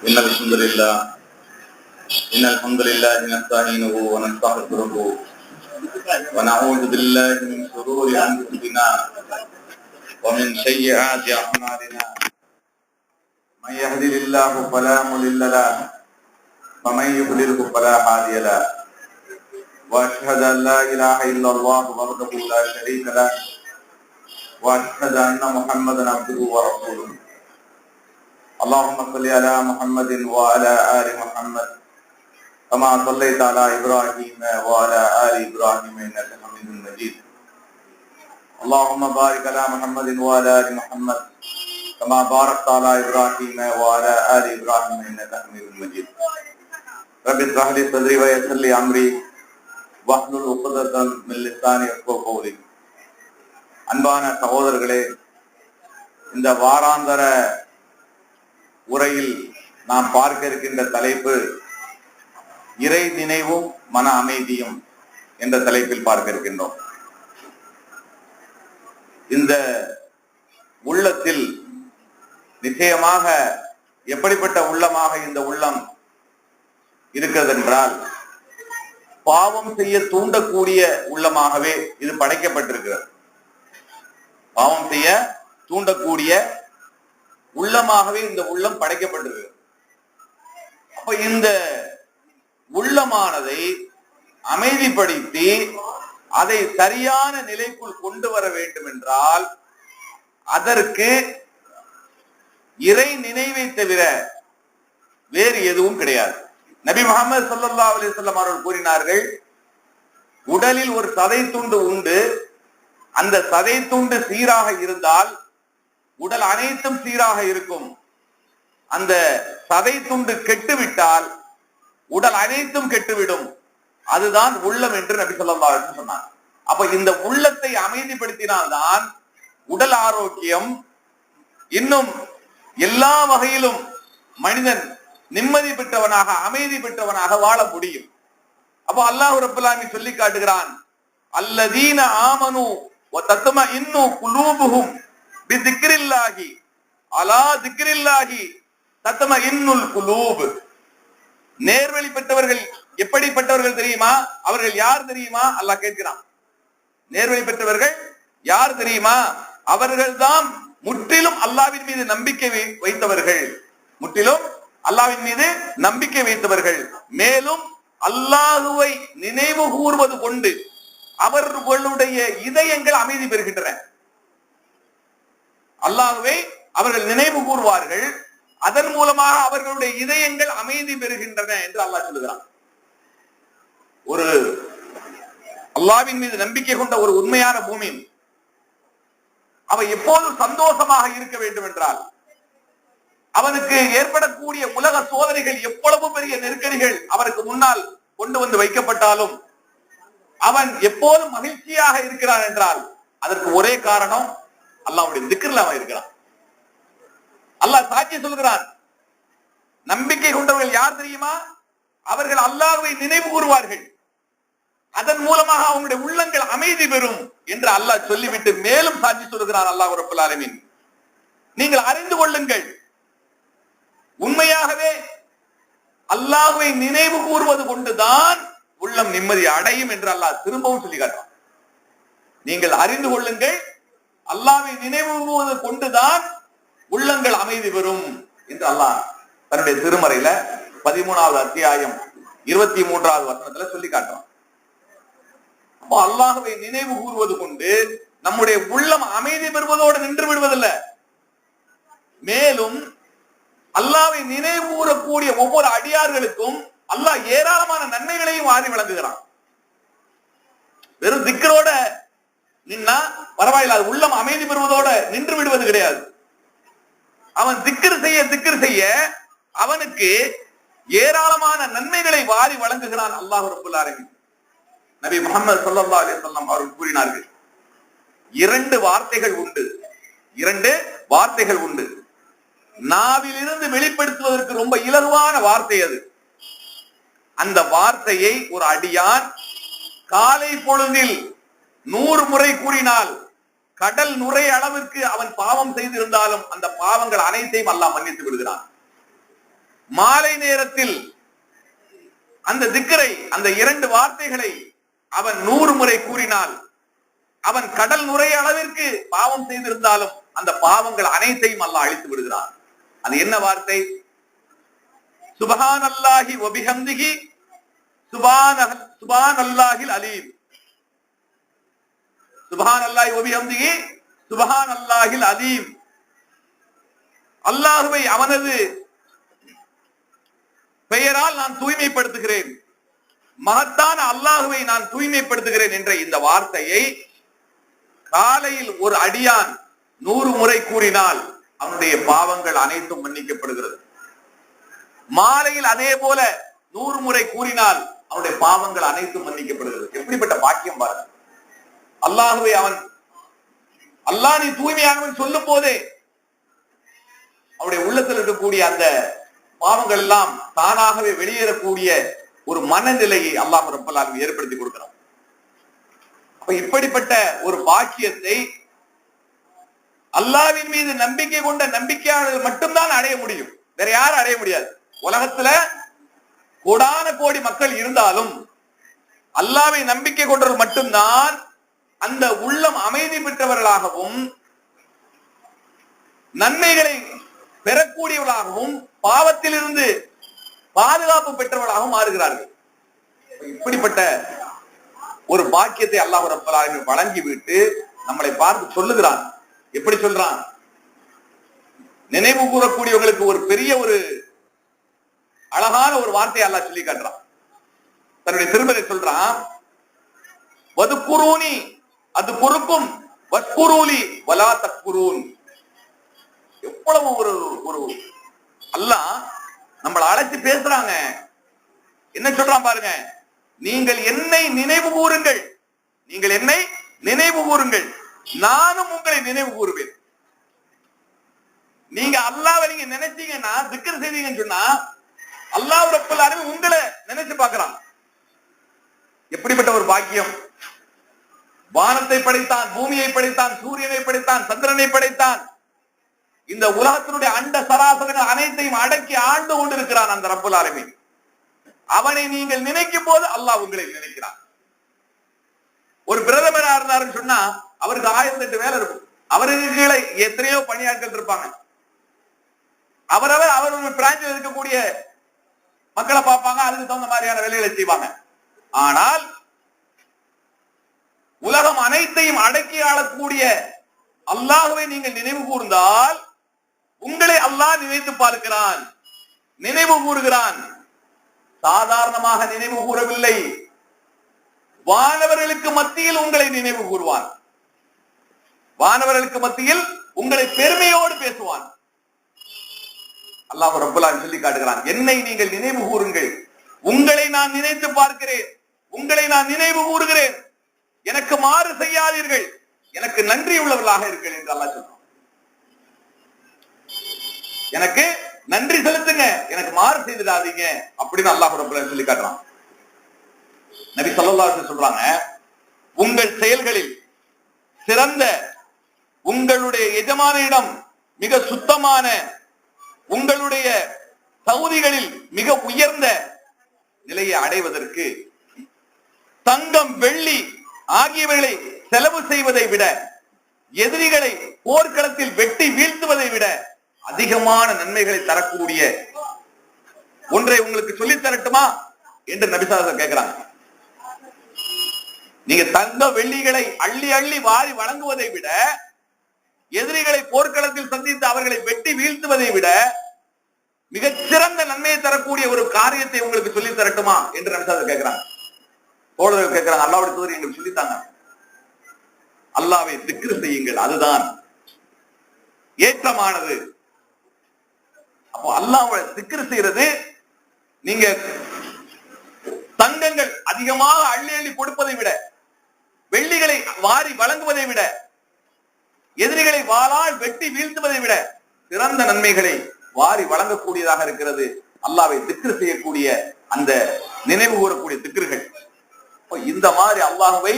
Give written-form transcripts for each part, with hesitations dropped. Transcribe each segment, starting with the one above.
إن الحمد لله نستعينه ونستغفره ونعوذ بالله من شرور أنفسنا ومن سيئات أعمالنا من يهده الله فلا مضل له ومن يضلله فلا هادي له وأشهد أن لا إله إلا الله وحده لا شريك له وأشهد أن محمدا عبده ورسوله اللهم صل على محمد وعلى آل محمد كما صليت على إبراهيم وعلى آل إبراهيم إنك حميد مجيد اللهم بارك على محمد وعلى آل محمد كما باركت على إبراهيم وعلى آل إبراهيم إنك حميد مجيد رب اشرح لي صدري ويسر لي أمري واحلل عقدة من لساني يفقهوا قولي. அன்பான சகோதரர்களே, இந்த வாராந்தர உரையில் நாம் பார்க்க இருக்கின்ற தலைப்பு இறை நினைவும் மன அமைதியும் என்ற தலைப்பில் பார்க்க இருக்கின்றோம். இந்த உள்ளத்தில் நிச்சயமாக எப்படிப்பட்ட உள்ளமாக இந்த உள்ளம் இருக்கிறது என்றால், பாவம் செய்ய தூண்டக்கூடிய உள்ளமாகவே இது படைக்கப்பட்டிருக்கிறது. பாவம் செய்ய தூண்டக்கூடிய உள்ளமாகவே இந்த உள்ளம் படைக்கப்பட்டிருக்கிறது. அப்ப இந்த உள்ளமானதை அமைதிப்படுத்தி அதை சரியான நிலைக்குள் கொண்டு வர வேண்டும் என்றால் அதற்கு இறை நினைவை தவிர வேறு எதுவும் கிடையாது. நபி முஹம்மது ஸல்லல்லாஹு அலைஹி வஸல்லம் அவர்கள் கூறினார்கள், உடலில் ஒரு சதை துண்டு உண்டு, அந்த சதை துண்டு சீராக இருந்தால் உடல் அனைத்தும் சீராக இருக்கும். அந்த சதை துண்டு கெட்டுவிட்டால் உடல் அனைத்தும் கெட்டுவிடும். அதுதான் உள்ளம் என்று நபி ஸல்லல்லாஹு அலைஹி வஸல்லம் சொன்னார். அப்ப இந்த உள்ளத்தை அமைதிப்படுத்தினால்தான் உடல் ஆரோக்கியம், இன்னும் எல்லா வகையிலும் மனிதன் நிம்மதி பெற்றவனாக அமைதி பெற்றவனாக வாழ முடியும். அப்போ அல்லாஹ் ரப்பல் ஆலமீன் சொல்லி காட்டுகிறான், அல்லதீன ஆமனு வ தத்மஇன்னு குலூபுஹும் பிதிக்ரில்லாஹி அலா திக்ரில்லாஹி தத்மஇன்னுல் குலூப். நேர்வழி பெற்றவர்கள் எப்படிப்பட்டவர்கள் தெரியுமா? அவர்கள் யார் தெரியுமா? அல்லாஹ் கேட்கிறான். நேர்வழி பெற்றவர்கள் யார் தெரியுமா? அவர்கள்தான் முற்றிலும் அல்லாஹ்வின் மீது நம்பிக்கை வைத்தவர்கள். முற்றிலும் அல்லாஹ்வின் மீது நம்பிக்கை வைத்தவர்கள், மேலும் அல்லாஹுவை நினைவு கூர்வது கொண்டு அவர்களுடைய இதயங்கள் அமைதி பெறுகின்றன. அல்லாஹுவை அவர்கள் நினைவு கூர்வார்கள், அதன் மூலமாக அவர்களுடைய இதயங்கள் அமைதி பெறுகின்றன என்று அல்லாஹ் சொல்லுகிறான். ஒரு அல்லாஹ்வின் மீது நம்பிக்கை கொண்ட ஒரு உண்மையான மூமின் அவன் எப்போதும் சந்தோஷமாக இருக்க வேண்டும் என்றால், அவனுக்கு ஏற்படக்கூடிய உலக சோதனைகள் எவ்வளவு பெரிய நெருக்கடிகள் அவருக்கு முன்னால் கொண்டு வந்து வைக்கப்பட்டாலும் அவன் எப்போதும் மகிழ்ச்சியாக இருக்கிறான் என்றால் அதற்கு ஒரே காரணம் அல்லாஹ்வுடைய திக்ர்ல அவன் இருக்கிறான். அல்லாஹ் சாட்சி சொல்கிறான், நம்பிக்கை கொண்டவர்கள் யார் தெரியுமா? அவர்கள் அல்லாஹ்வை நினைவு கூறுவார்கள், அதன் மூலமாக அவங்களுடைய உள்ளங்கள் அமைதி பெறும் என்று அல்லாஹ் சொல்லிவிட்டு மேலும் சாட்சி சொல்கிறான் அல்லாஹ் ரப்பல் ஆலமீன், நீங்கள் அறிந்து கொள்ளுங்கள், உண்மையாகவே அல்லாஹ்வை நினைவு கூறுவது கொண்டுதான் உள்ளம் நிம்மதி அடையும் என்று அல்லாஹ் திரும்பவும் சொல்லி காட்டுறான். நீங்கள் அறிந்து கொள்ளுங்கள், அல்லாஹ்வை நினைவு கூறுவது கொண்டுதான் உள்ளங்கள் அமைதி பெறும் என்று அல்லாஹ் தன்னுடைய திருமறையில 13வது அத்தியாயம் 23வது வசனத்துல சொல்லி காட்டுறான். அப்போ அல்லாஹ்வை நினைவு கூறுவது கொண்டு நம்முடைய உள்ளம் அமைதி பெறுவதோடு நின்று விடுவதில்லை, மேலும் அல்லாஹ்வை நினைவு கூறக்கூடிய ஒவ்வொரு அடியார்களுக்கும் அல்லாஹ் ஏராளமான நன்மைகளையும் வாரி வழங்குகிறான். வெறும் திக்ரோட நின்னா பரவாயில்ல, அது உள்ளம் அமைதி பெறுவதோட நின்று விடுவது கிடையாது. அவன் திக்ர் செய்ய அவனுக்கு ஏராளமான நன்மைகளை வாரி வழங்குகிறான் அல்லாஹ் ரப்பல் ஆலமீன். நபி முஹம்மது ஸல்லல்லாஹு அலைஹி வஸல்லம் அவர்கள் கூறினார்கள், இரண்டு வார்த்தைகள் உண்டு, நாவிலிருந்து வெளிப்படுத்துவதற்கு ரொம்ப இலகுவான வார்த்தை அது. அந்த வார்த்தையை ஒரு அடியான் காலை பொழுதில் 100 முறை கூறினால் கடல் நுரை அளவிற்கு அவன் பாவம் செய்திருந்தாலும் அந்த பாவங்கள் அனைத்தையும் அல்லாஹ் மன்னித்து விடுகிறான். மாலை நேரத்தில் அந்த திக்ரை, அந்த 2 வார்த்தைகளை அவன் 100 முறை கூறினால் அவன் கடல் நுரைய அளவிற்கு பாவம் செய்திருந்தாலும் அந்த பாவங்கள் அனைத்தையும் அல்லாஹ் அழித்து விடுகிறான். அது என்ன வார்த்தை? சுப்ஹானல்லாஹி வ பிஹம்திஹி சுப்ஹானல்லாஹில் அலீம். சுப்ஹானல்லாஹி வ பிஹம்திஹி சுப்ஹானல்லாஹில் அலீம். அல்லாஹ்வை அவனது பெயரால் நான் தூய்மைப்படுத்துகிறேன், மகத்தான அல்லாஹ்வை நான் தூய்மைப்படுத்துகிறேன் என்ற இந்த வார்த்தையை காலையில் ஒரு அடியான் 100 முறை கூறினால் அவனுடைய பாவங்கள் அனைத்தும் மன்னிக்கப்படுகிறது. மாலையில் அதே போல 100 முறை கூறினால் அவனுடைய பாவங்கள் அனைத்தும் மன்னிக்கப்படுகிறது. எப்படிப்பட்ட பாக்கியம் பாருங்க. அல்லாஹ்வை அவன் அல்லாஹ் நீ தூய்மையானவன் சொல்லும் போதே அவருடைய உள்ளத்தில் இருக்கக்கூடிய அந்த பாவங்கள் எல்லாம் தானாகவே வெளியேறக்கூடிய ஒரு மனநிலையை அல்லாஹ் ரப்பல் ஆலமீன் ஏற்படுத்தி கொடுக்கிறான். அப்ப இப்படிப்பட்ட ஒரு பாக்கியத்தை அல்லாஹ்வின் மீது நம்பிக்கை கொண்ட நம்பிக்கையாளர்கள் மட்டும்தான் அடைய முடியும். வேற யாரும் அடைய முடியாது. உலகத்துல கோடான கோடி மக்கள் இருந்தாலும் அல்லாஹ்வை நம்பிக்கை கொண்டவர்கள் மட்டும்தான் அந்த உள்ளம் அமைதி பெற்றவர்களாகவும் நன்மைகளை பெறக்கூடியவர்களாகவும் பாவத்திலிருந்து பாதுகாப்பு பெற்றவர்களாகவும் மாறுகிறார்கள். இப்படிப்பட்ட ஒரு பாக்கியத்தை அல்லாஹ் ரப்பல் ஆலமீன் வழங்கிவிட்டு நம்மளை பார்த்து சொல்லுகிறான். எப்படி சொல்றான்? நினைவு கூறக்கூடியவங்களுக்கு ஒரு பெரிய ஒரு அழகான ஒரு வார்த்தையை அல்லாஹ் சொல்லி காட்டுறான். தன்னுடைய திருமலை சொல்றான், வதுக்குரூனி அது பொறுக்கும் வஸ்குரூலி வலா தக்ஃபுரூன். எவ்வளவு ஒரு ஒரு அல்லாஹ் நம்மளை அழைச்சு பேசுறாங்க. என்ன சொல்றான் பாருங்க, நீங்கள் என்னை நினைவு கூறுங்கள், நீங்கள் என்னை நினைவு கூறுங்கள், நானும் உங்களை நினைவு கூறுவேன். நீங்க அல்லாஹ்வை நீங்க நினைச்சீங்கன்னா, திக்ர் செய்தீங்கன்னு சொன்னா அல்லாஹ் ரப்பல் ஆலமீன் உங்களை நினைச்சு பார்க்கிறான். எப்படிப்பட்ட ஒரு பாக்கியம்! வானத்தை படைத்தான், பூமியை படைத்தான், சூரியனை படைத்தான், சந்திரனை படைத்தான், இந்த உலகத்தினுடைய அண்ட சராசரங்கள் அனைத்தையும் அடக்கி ஆண்டு கொண்டிருக்கிறான் அந்த ரப்பல் ஆலமீன். அவனை நீங்கள் நினைக்கும் போது அல்லாஹ் உங்களை நினைக்கிறான். ஒரு பிரதமரா இருந்தாருன்னு சொன்னா அவருக்கு 1008 வேலை இருக்கும். அவருக்கு கீழே எத்தனையோ பணியாட்கள் இருப்பாங்க. அவரவர் பிரான்சில் இருக்கக்கூடிய மக்களை பார்ப்பாங்க, அதுக்கு தகுந்த மாதிரியான வேலைகளை செய்வாங்க. ஆனால் உலகம் அனைத்தையும் அடக்கி ஆளக்கூடிய அல்லாஹ்வை நீங்கள் நினைவு கூர்ந்தால் உங்களை அல்லாஹ் நினைத்து பார்க்கிறான், நினைவு கூறுகிறான். சாதாரணமாக நினைவு கூறவில்லை, வானவர்களுக்கு மத்தியில் உங்களை நினைவு கூறுவான், வானவர்களுக்கு மத்தியில் உங்களை பெருமையோடு பேசுவான். அல்லாஹ் ரப்பல் ஆலமீன் சொல்லி காட்டுகிறான், என்னை நீங்கள் நினைவு கூறுங்கள், உங்களை நான் நினைத்து பார்க்கிறேன், உங்களை நான் நினைவு கூறுகிறேன், எனக்கு மாறு செய்யாதீர்கள், எனக்கு நன்றி உள்ளவர்களாக இருக்கிறேன் என்று அல்லாஹ் சொல்றான். எனக்கு நன்றி செலுத்துங்க, எனக்கு மாறு செய்திடாதீங்க அப்படின்னு அல்லாஹ் ரப்பல் ஆலமீன் சொல்லி காட்டுறான். நபி ஸல்லல்லாஹு அலைஹி வஸல்லம் சொல்றாங்க, உங்கள் செயல்களில் சிறந்த, உங்களுடைய எஜமானியிடம் மிக சுத்தமான, உங்களுடைய தகுதிகளில் மிக உயர்ந்த நிலையை அடைவதற்கு தங்கம், வெள்ளி ஆகியவைகளை செலவு செய்வதை விட, எதிரிகளை போர்க்களத்தில் வெட்டி வீழ்த்துவதை விட அதிகமான நன்மைகளை தரக்கூடிய ஒன்றை உங்களுக்கு சொல்லி தரட்டுமா என்று நபி ஸல்லல்லாஹு அலைஹி வஸல்லம் கேட்கிறாங்க. நீங்க தங்க வெள்ளிகளை அள்ளி அள்ளி வாரி வழங்குவதை விட, எதிரிகளை போர்க்களத்தில் சந்தித்து அவர்களை வெட்டி வீழ்த்துவதை விட மிகச்சிறந்த நன்மையை தரக்கூடிய ஒரு காரியத்தை உங்களுக்கு சொல்லி தரட்டுமா என்று நபி ஸல்லல்லாஹு அலைஹி வஸல்லம் கேட்கிறாங்க. தோழர்கள் கேட்கிறாங்க, அல்லாஹ்வுடைய தூதர் எங்களுக்கு சொல்லித்தாங்க. அல்லாஹ்வை திக்ர் செய்யுங்கள், அதுதான் ஏற்றமானது. அப்போ அல்லாஹ்வை திக்ர் செய்யறது, நீங்க தங்கங்கள் அதிகமாக அள்ளி அள்ளி கொடுப்பதை விட, வெள்ளிகளை வாரி வழங்குவதை விட, எதிரிகளை வாளால் வெட்டி வீழ்த்துவதை விட சிறந்த நன்மைகளை வாரி வழங்கக்கூடியதாக இருக்கிறது அல்லாஹ்வை திக்ர் செய்யக்கூடிய அந்த நினைவு கூறக்கூடிய திக்ர்கள். இந்த மாதிரி அல்லாஹ்வை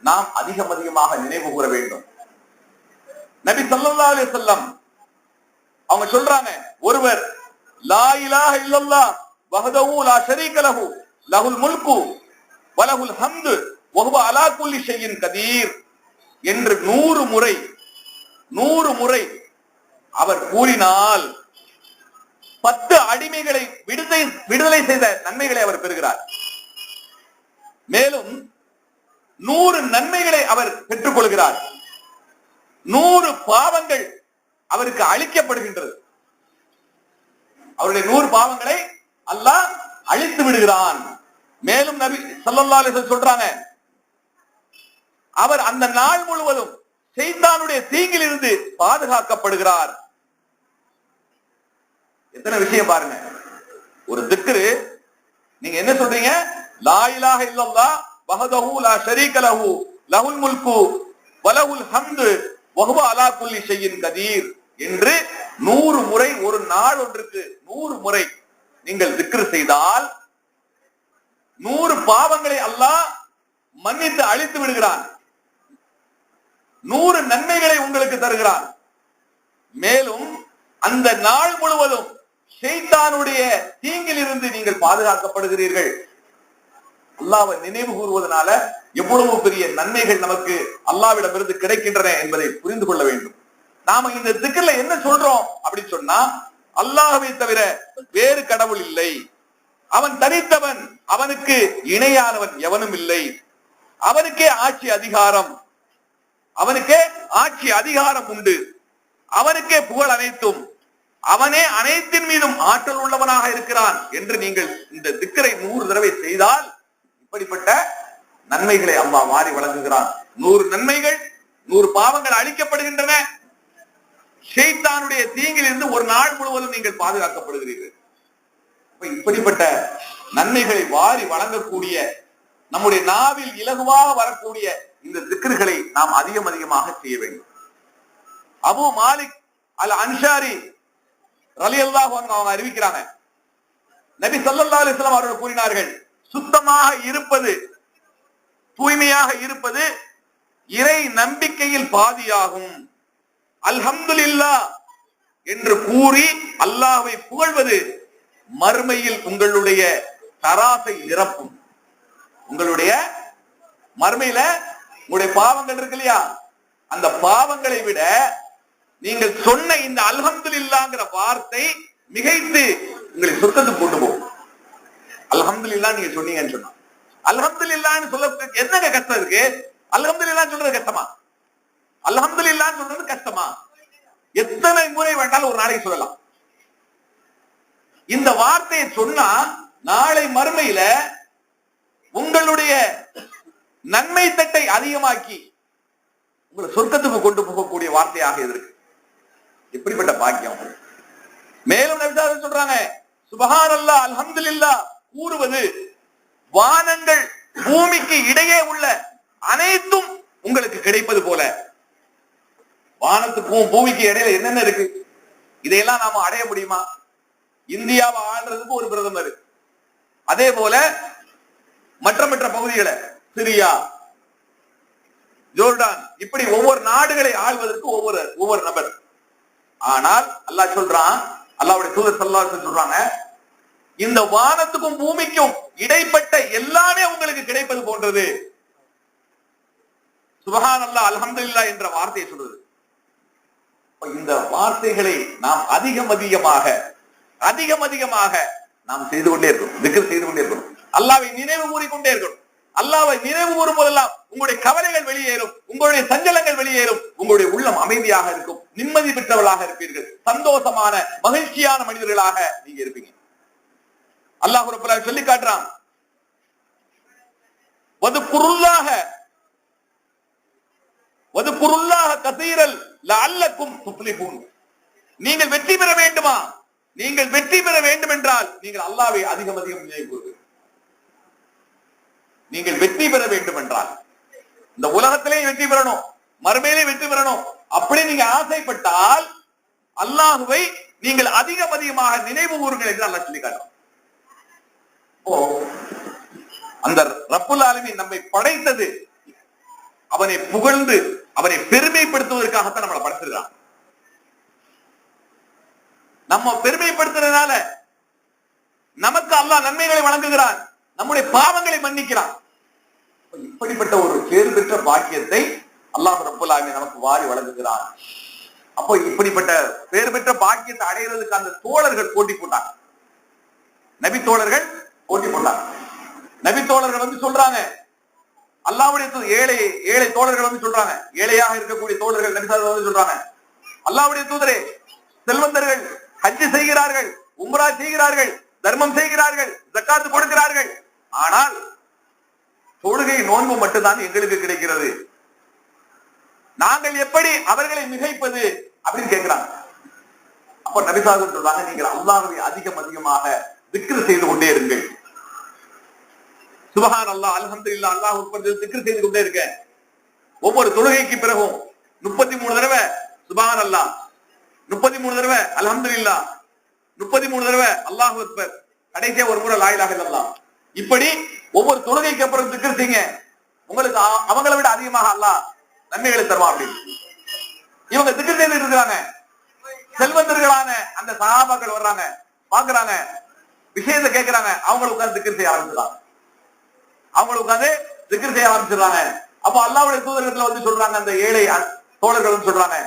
நாம் அதிகமாக நினைவு கூற வேண்டும். நபி ஸல்லல்லாஹு அலைஹி வஸல்லம் அவங்க சொல்றாங்க, ஒருவர் லா இலாஹ இல்லல்லாஹ் வஹ்தஹு லா ஷரீக லஹு லஹுல் முல்கு வலஹுல் ஹம்து வஹுவ அலா குல்லி ஷைஇன் கதீர் என்று 100 முறை அவர் கூறினால் 10 அடிமைகளை விடுதலை செய்த நன்மைகளை அவர் பெறுகிறார். மேலும் 100 நன்மைகளை அவர் பெற்றுக் கொள்கிறார். 100 பாவங்கள் அவருக்கு அழிக்கப்படுகின்றது. அவருடைய 100 பாவங்களை அல்லாஹ் அழித்து விடுகிறான். மேலும் நபி ஸல்லல்லாஹு அலைஹி வஸல்லம் சொல்றாங்க, அவர் அந்த நாள் முழுவதும் ஷைத்தானுடைய தீங்கில் இருந்து பாதுகாக்கப்படுகிறார். எத்தனை விஷயம் பாருங்க. ஒரு திக்ரு, நீங்க என்ன சொல்றீங்க? லா இலாஹ இல்லல்லாஹ் வஹ்தஹு லா ஷரீக லஹு லஹுல் முல்கு வலஹுல் ஹம்து வஹுவ அலா குல்லி ஷைஇன் கதீர் என்று 100 முறை, ஒரு நாள் ஒன்றுக்கு 100 முறை நீங்கள் திக்ரு செய்தால் 100 பாவங்களை அல்லாஹ் மன்னித்து அழித்து விடுகிறான். 100 நன்மைகளை உங்களுக்கு தருகிறான். மேலும் அந்த நாள் முழுவதும் ஷைத்தானுடைய தீங்கில் இருந்து நீங்கள் பாதுகாக்கப்படுகிறீர்கள். அல்லாஹ்வை நினைவு கூறுவதனால எவ்வளவு பெரிய நன்மைகள் நமக்கு அல்லாஹ்விடமிருந்து கிடைக்கின்றன என்பதை புரிந்து கொள்ள வேண்டும். நாம இந்த திக்ர்ல என்ன சொல்றோம் அப்படின்னு சொன்னா, அல்லாஹ்வை தவிர வேறு கடவுள் இல்லை, அவன் தனித்தவன், அவனுக்கு இணையானவன் எவனும் இல்லை, அவனுக்கே ஆட்சி அதிகாரம் உண்டு, அவனுக்கே புகழ் அனைத்தும், அவனே அனைத்தின் மீதும் ஆற்றல் உள்ளவனாக இருக்கிறான் என்று நீங்கள் இந்த திக்ரை 100 தடவை செய்தால் இப்படிப்பட்ட நன்மைகளை அல்லாஹ் வாரி வழங்குகிறான். 100 நன்மைகள், 100 பாவங்கள் அழிக்கப்படுகின்றன. ஷைத்தானுடைய தீங்கில் இருந்து ஒரு நாள் முழுவதும் நீங்கள் பாதுகாக்கப்படுகிறீர்கள். இப்படிப்பட்ட நன்மைகளை வாரி வழங்கக்கூடிய, நம்முடைய நாவில் இலகுவாக வரக்கூடிய இந்த திக்ருகளை நாம் அதிகமாக செய்ய வேண்டும். அபு மாலிக் அல் அன்சாரி ரலியல்லாஹு அன்ஹு அவங்க அறிவிக்கிறாங்க, நபி ஸல்லல்லாஹு அலைஹி வஸல்லம் அவர்கள் கூறினார்கள், சுத்தமாக இருப்பது, தூய்மையாக இருப்பது இறை நம்பிக்கையில் பாதியாகும். அல்ஹம்துலில்லாஹ் என்று கூறி அல்லாஹ்வை புகழ்வது மறுமையில் உங்களுடைய தராசை நிரப்பும். உங்களுடைய மறுமையில உங்களுடைய பாவங்கள் இருக்கு இல்லையா, அந்த பாவங்களை விட நீங்கள் சொன்ன இந்த அல்ஹம்துலில்லாஹ்ங்கிற வார்த்தை மிகைத்து உங்களை சொர்க்கத்துக்கு கொண்டு போகும். அல்ஹம்துலில்லாஹ் நீங்க சொன்னீங்கன்னு சொன்னா, அல்ஹம்துலில்லாஹ்னு சொல்ல என்னங்க கஷ்டம் இருக்கு? அல்ஹம்துலில்லாஹ் சொல்றது கஷ்டமா? அல்ஹம்துலில்லாஹ் சொல்றது கஷ்டமா? எத்தனை முறை வேண்டாலும் ஒரு நாளைக்கு சொல்லலாம். இந்த வார்த்தையை சொன்னா நாளை மறுமையில உங்களுடைய நன்மை தட்டை அதிகமாக்கி உங்களை சொர்க்கத்துக்கு கொண்டு போகக்கூடிய வார்த்தையாக இருக்கு. எப்படிப்பட்ட பாக்கியம்! மேலும் நபி சொல்றாங்க, சுப்ஹானல்லாஹ் அல்ஹம்துலில்லாஹ் கூறுவது வானங்கள் பூமிக்கு இடையே உள்ள அனைத்தும் உங்களுக்கு கிடைப்பது போல. வானத்துக்கும் பூமிக்கு இடையில என்னென்ன இருக்கு, இதையெல்லாம் நாம அடைய முடியுமா? இந்தியாவை ஆள்றதுக்கு ஒரு பிரதமர், அதே போல மற்ற பகுதிகளை, சிரியா, ஜோர்டான், இப்படி ஒவ்வொரு நாடுகளை ஆள்வதற்கு ஒவ்வொரு நபர். ஆனால் அல்லாஹ் சொல்றான், அல்லாஹ்வுடைய தூதர் ஸல்லல்லாஹு அலைஹி வஸல்லம் சொல்றாங்க, இந்த வானத்துக்கும் பூமிக்கும் இடைப்பட்ட எல்லாமே உங்களுக்கு கிடைப்பது போன்றது. சுப்ஹானல்லாஹ் அல்ஹம்துலில்லாஹ் என்ற வார்த்தையை சொல்றது. இந்த வார்த்தைகளை நாம் அதிகமாக நாம் செய்து கொண்டே இருக்கணும், திக்ர் செய்து கொண்டே இருக்கணும், அல்லாஹ்வை நினைவு கூறிக்கொண்டே இருக்கணும். அல்லாஹ்வை நினைவு கூறும் போதெல்லாம் உங்களுடைய கவலைகள் வெளியேறும், உங்களுடைய சஞ்சலங்கள் வெளியேறும், உங்களுடைய உள்ளம் அமைதியாக இருக்கும், நிம்மதி பெற்றவர்களாக இருப்பீர்கள், சந்தோஷமான மகிழ்ச்சியான மனிதர்களாக நீங்க இருப்பீங்க. அல்லாஹ் ரப்பல் ஆலமீன் சொல்லி காட்டுறான், வதுகுருல்லாஹ கஸீரல் லஅல்லக்கும் துஃப்லிஹூன். நீங்கள் வெற்றி பெற வேண்டுமா? நீங்கள் வெற்றி பெற வேண்டும் என்றால் நீங்கள் அல்லாஹ்வை அதிகம் நினைவு கூறுங்கள். நீங்கள் வெற்றி பெற வேண்டும் என்றால், இந்த உலகத்திலே வெற்றி பெறணும், மறுமையிலே வெற்றி பெறணும், அப்படி நீங்க ஆசைப்பட்டால் அல்லாஹ்வை நீங்கள் அதிகமாக நினைவு கூறுங்கள் என்று அல்லாஹ் சொல்லி காட்டுறான். அந்த ரப்புல் ஆலமீன் நம்மை படைத்தது அவனை புகழ்ந்து அவனை பெருமைப்படுத்துவதற்காகத்தான் நம்மளை படைத்திருக்கான். நம்ம பெருமைப்படுத்துறதுனால நமக்கு அல்லாஹ் நன்மைகளை வழங்குகிறான், நம்முடைய பாவங்களை மன்னிக்கிறான். இப்படிப்பட்ட ஒரு பேறு பெற்ற பாக்கியத்தை அல்லாஹ் ரப்பல் ஆலமீன் நமக்கு வாரி வழங்குகிறான். அப்போ இப்படிப்பட்ட பேறு பெற்ற பாக்கியத்தை அடைகிறதுக்கு அந்த தோழர்கள் போட்டி போட்டாங்க. நபி தோழர்கள் போட்டி போட்டாங்க. நபி தோழர்கள் வந்து சொல்றாங்க, அல்லாஹ்வுடைய ஏழை ஏழை தோழர்கள் வந்து சொல்றாங்க, ஏழையாக இருக்கக்கூடிய தோழர்கள் நபி ஸல்லல்லாஹு அலைஹி வஸல்லம் சொல்றாங்க, அல்லாஹ்வுடைய தூதரே, செல்வந்தர்கள் ஹஜ் செய்கிறார்கள், உம்ரா செய்கிறார்கள், தர்மம் செய்கிறார்கள், ஜக்காத் கொடுக்கிறார்கள், ஆனால் தொழுகை நோன்பு மட்டும்தான் எங்களுக்கு கிடைக்கிறது, நாங்கள் எப்படி அவர்களை மிகைப்பது அப்படின்னு கேட்கிறாங்க. அப்ப நபி ஸல்லல்லாஹு அலைஹி வஸல்லம் சொல்றாங்க, நீங்கள் அல்லாஹ்வை அதிகமாக திக்ர் செய்து கொண்டே இருங்கள். சுப்ஹான் அல்லாஹ், அல்ஹம்துலில்லாஹ், அல்லாஹ் அக்பர் திக்ர் செய்து கொண்டே இருக்க. ஒவ்வொரு தொழுகைக்கு பிறகும் 33 தடவை சுப்ஹான் அல்லாஹ், 33 தடவை அல்ஹம்துலில்லாஹ், 33 தடவை அல்லாஹ் அக்பர், கடைசியா ஒரு முறை லா இலாஹ இல்லல்லாஹ். இப்படி ஒவ்வொரு தொழுகைக்கு அப்புறம் திக்ர் செய்யுங்க, உங்களுக்கு அவங்களை விட அதிகமாக அல்லாஹ் நன்மைகளை தருவான் அப்படின்னு இவங்க திக்ர் செய்து இருக்கிறாங்க. செல்வந்தர்களான அந்த சஹாபாக்கள் வர்றாங்க, பாக்குறாங்க, விஷயத்தை கேட்கிறாங்க, அவங்களுக்கு உட்கார்ந்து திக்ர் செய்ய ஆரம்பிச்சுறாங்க. அவங்களுக்கு உட்கார்ந்து திக்ர் செய்ய ஆரம்பிச்சிடறாங்க. அப்போ அல்லாஹ்வுடைய தூதரத்துல வந்து சொல்றாங்க, அந்த ஏழை தோழர்கள் சொல்றாங்க,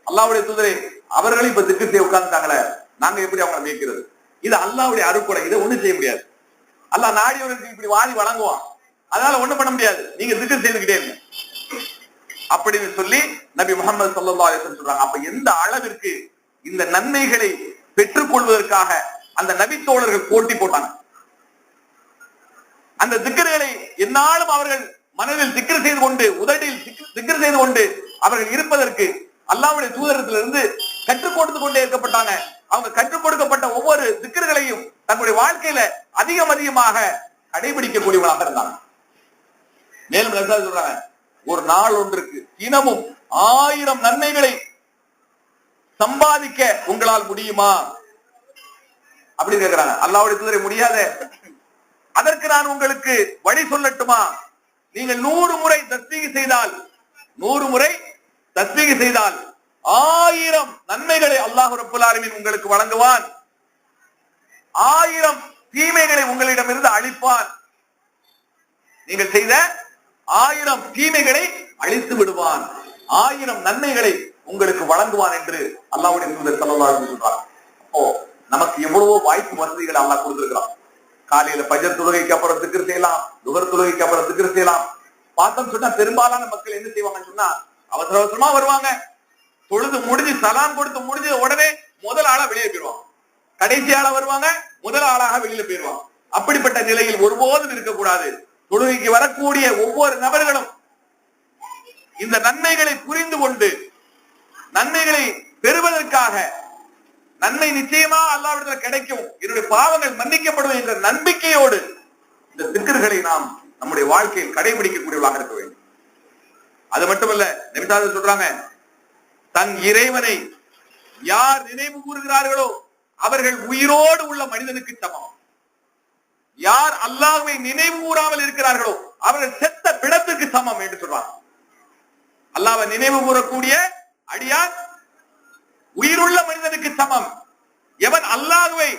அல்லாஹ்வுடைய தூதரே, அவர்களும் இப்ப திக்ர் செய்ய உட்கார்ந்துட்டாங்களே, நாங்க எப்படி அவங்களை மேய்க்கிறது? இது அல்லாஹ்வுடைய அருட்கொடை, இதை ஒண்ணும் செய்ய முடியாது. அல்லாஹ் நாடியவர்களுக்கு இப்படி வாரி வழங்குவான், அதனால ஒண்ணும் பண்ண முடியாது, நீங்க திக்ர் செய்துகிட்டே இருங்க அப்படின்னு சொல்லி நபி முஹம்மது ஸல்லல்லாஹு அலைஹி வஸல்லம் சொல்றாங்க. அப்ப எந்த அளவிற்கு இந்த நன்மைகளை பெற்றுக் கொள்வதற்காக அந்த நபி தோழர்கள் போட்டி போட்டாங்க. அந்த திக்ர்களை என்னாலும் அவர்கள் மனதில் திக்ர் செய்து கொண்டு, உதட்டில் திக்ர் செய்து கொண்டு அவர்கள் இருப்பதற்கு அல்லாஹ்வுடைய தூதரத்திலிருந்து கற்றுக் கொடுத்து கொண்டே இருக்கப்பட்டாங்க. அவங்க கற்றுக் கொடுக்கப்பட்ட ஒவ்வொரு திக்ர்களையும் தங்களுடைய வாழ்க்கையில அதிகமாக கடைபிடிக்கக்கூடியவர்களாக இருந்தாங்க. மேலும் சொல்றாங்க, ஒரு நாள் ஒன்றுக்கு தினமும் 1000 நன்மைகளை சம்பாதிக்க உங்களால் முடியுமா அப்படின்னு கேட்கிறாங்க. அல்லாஹ்வுடைய தூதரை முடியாத, அதற்கு நான் உங்களுக்கு வழி சொல்லட்டுமா? நீங்கள் 100 முறை தஸ்பீஹ் செய்தால் 100 முறை தஸ்பீஹ் செய்தால் 1000 நன்மைகளை அல்லாஹ் ரப்பல் ஆலமீன் உங்களுக்கு வழங்குவான், 1000 தீமைகளை உங்களிடமிருந்து அழிப்பான், நீங்கள் செய்த 1000 தீமைகளை அழித்து விடுவான், 1000 நன்மைகளை உங்களுக்கு வழங்குவான் என்று அல்லாஹ்வுடைய தூதர் ஸல்லல்லாஹு அலைஹி வஸல்லம் சொல்றாங்க. அப்போ நமக்கு எவ்வளவோ வாய்ப்பு வசதிகளை அல்லாஹ் கொடுத்திருக்கிறான். காலையில ஃபஜ்ர் தொழுகைக்கு அப்புறம் திக்ர் செய்யலாம், துஹர் தொழுகைக்கு அப்புறம் திக்ர் செய்யலாம். பார்த்தோம் சொன்னா பெரும்பாலான மக்கள் என்ன செய்வாங்கன்னு சொன்னா, அவசர அவசரமா வருவாங்க, தொழுது முடிஞ்சு சலாம் கொடுத்து முடிஞ்ச உடனே முதல் ஆளா வெளியே போயிடுவாங்க, கடைசி ஆளா வருவாங்க, முதல் ஆளாக வெளியில போயிடுவாங்க. அப்படிப்பட்ட நிலையில் ஒருபோதும் இருக்கக்கூடாது. தொழுகைக்கு வரக்கூடிய ஒவ்வொரு நபர்களும் இந்த நன்மைகளை புரிந்து கொண்டு நன்மைகளை பெறுவதற்காக, நன்மை நிச்சயமா அல்லாஹ்விடத்தில் கிடைக்கும், என்னுடைய பாவங்கள் மன்னிக்கப்படும் என்ற நம்பிக்கையோடு இந்த திக்ர்களை நாம் நம்முடைய வாழ்க்கையில் கடைபிடிக்கக்கூடியவர்களாக இருக்க வேண்டும். அது மட்டுமல்ல, நபி ஸல்லல்லாஹு அலைஹி வஸல்லம் சொல்றாங்க, தன் இறைவனை யார் நினைவு கூறுகிறார்களோ அவர்கள் உயிரோடு உள்ள மனிதனுக்கு சமம், யார் அல்லாஹ்வை நினைவு கூறாமல் இருக்கிறார்களோ அவர்கள் செத்த பிணத்துக்கு சமம் என்று சொல்றாங்க. அல்லாஹ்வை நினைவு கூறக்கூடிய அடியார் உயிருள்ள மனிதனுக்கு சமம், எவன் அல்லாஹ்வை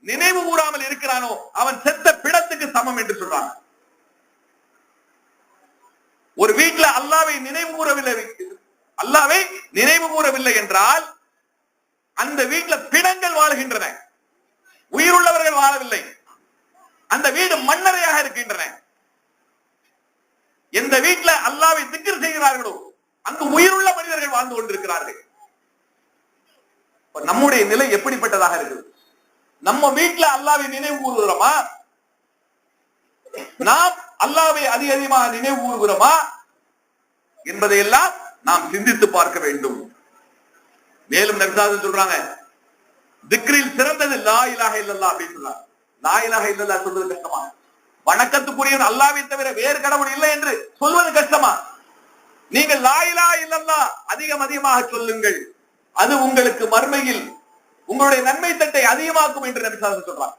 நினைவு கூறாமல் இருக்கிறானோ அவன் செத்த பிணத்துக்கு சமம் என்று சொல்றாங்க. ஒரு வீட்டுல அல்லாஹ்வை நினைவு கூறவில்லை என்றால் அந்த வீட்டுல பிணங்கள் வாழுகின்றன, உயிருள்ளவர்கள் வாழவில்லை, அந்த வீடு மண்ணறையாக இருக்கின்றன. எந்த வீட்டுல அல்லாஹ்வை திக்ர் செய்கிறார்களோ அங்கு உயிருள்ள மனிதர்கள் வாழ்ந்து கொண்டிருக்கிறார்கள். நம்முடைய நிலை எப்படிப்பட்டதாக இருக்குது? நம்ம வீட்டுல அல்லாஹ்வை நினைவு கூறுகிறோமா? நாம் அல்லாஹ்வை அதிகமாக நினைவு கூறுகிறோமா என்பதையெல்லாம் நாம் சிந்தித்து பார்க்க வேண்டும். மேலும் நபி ஸல்லல்லாஹு அலைஹி வஸல்லம் சொல்றாங்க, திக்ரில் சிறந்தது லா இலாஹ இல்லல்லாஹ் அப்படின்னு சொல்றாங்க. லா இலாஹ இல்லல்லாஹ் சொல்றது கஷ்டமா? வணக்கத்துக்குரியவன் அல்லாஹ்வை தவிர வேறு கடவுள் இல்லை என்று சொல்வது கஷ்டமா? நீங்கள் லா இலாஹ இல்லல்லாஹ் அதிகமாக சொல்லுங்கள், அது உங்களுக்கு மறுமையில் உங்களுடைய நன்மை தட்டை அதிகமாக்கும் என்று நபி ஸல்லல்லாஹு அலைஹி வஸல்லம் சொல்றாங்க.